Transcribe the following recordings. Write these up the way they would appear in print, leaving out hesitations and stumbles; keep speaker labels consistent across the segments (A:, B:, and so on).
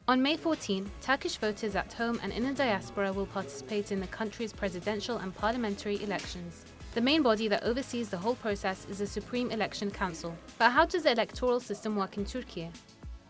A: On May 14, Turkish voters at home and in the diaspora will participate in the country's presidential and parliamentary elections. The main body that oversees the whole process is the Supreme Election Council. But how does the electoral system work in Turkey?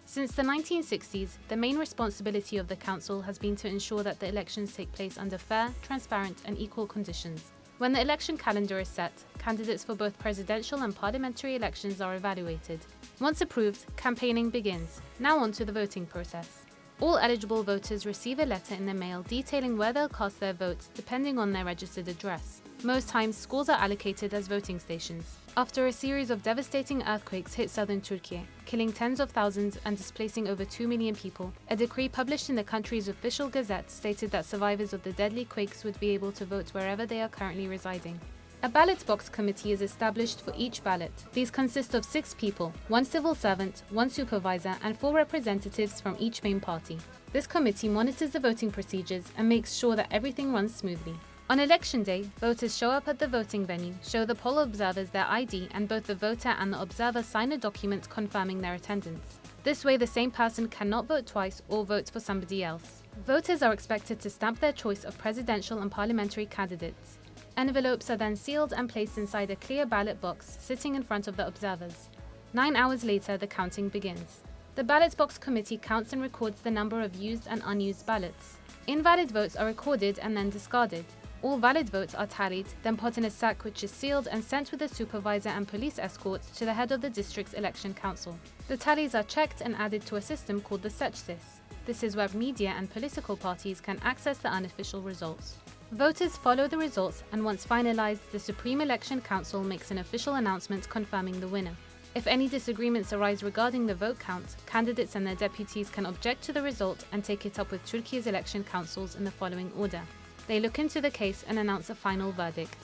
A: Since the 1960s, the main responsibility of the council has been to ensure that the elections take place under fair, transparent and equal conditions. When the election calendar is set, candidates for both presidential and parliamentary elections are evaluated. Once approved, campaigning begins. Now on to the voting process. All eligible voters receive a letter in the mail detailing where they'll cast their votes depending on their registered address. Most times, schools are allocated as voting stations. After a series of devastating earthquakes hit southern Turkey, killing tens of thousands and displacing over 2 million people, a decree published in the country's official gazette stated that survivors of the deadly quakes would be able to vote wherever they are currently residing. A ballot box committee is established for each ballot. These consist of 6 people, 1 civil servant, 1 supervisor, and 4 representatives from each main party. This committee monitors the voting procedures and makes sure that everything runs smoothly. On election day, voters show up at the voting venue, show the poll observers their ID, and both the voter and the observer sign a document confirming their attendance. This way, the same person cannot vote twice or vote for somebody else. Voters are expected to stamp their choice of presidential and parliamentary candidates. Envelopes are then sealed and placed inside a clear ballot box sitting in front of the observers. 9 hours later, the counting begins. The ballot box committee counts and records the number of used and unused ballots. Invalid votes are recorded and then discarded. All valid votes are tallied, then put in a sack which is sealed and sent with a supervisor and police escort to the head of the district's election council. The tallies are checked and added to a system called the seçsis. This is where media and political parties can access the unofficial results. Voters follow the results, and once finalized, the Supreme Election Council makes an official announcement confirming the winner. If any disagreements arise regarding the vote count, candidates and their deputies can object to the result and take it up with Turkey's election councils in the following order. They look into the case and announce a final verdict.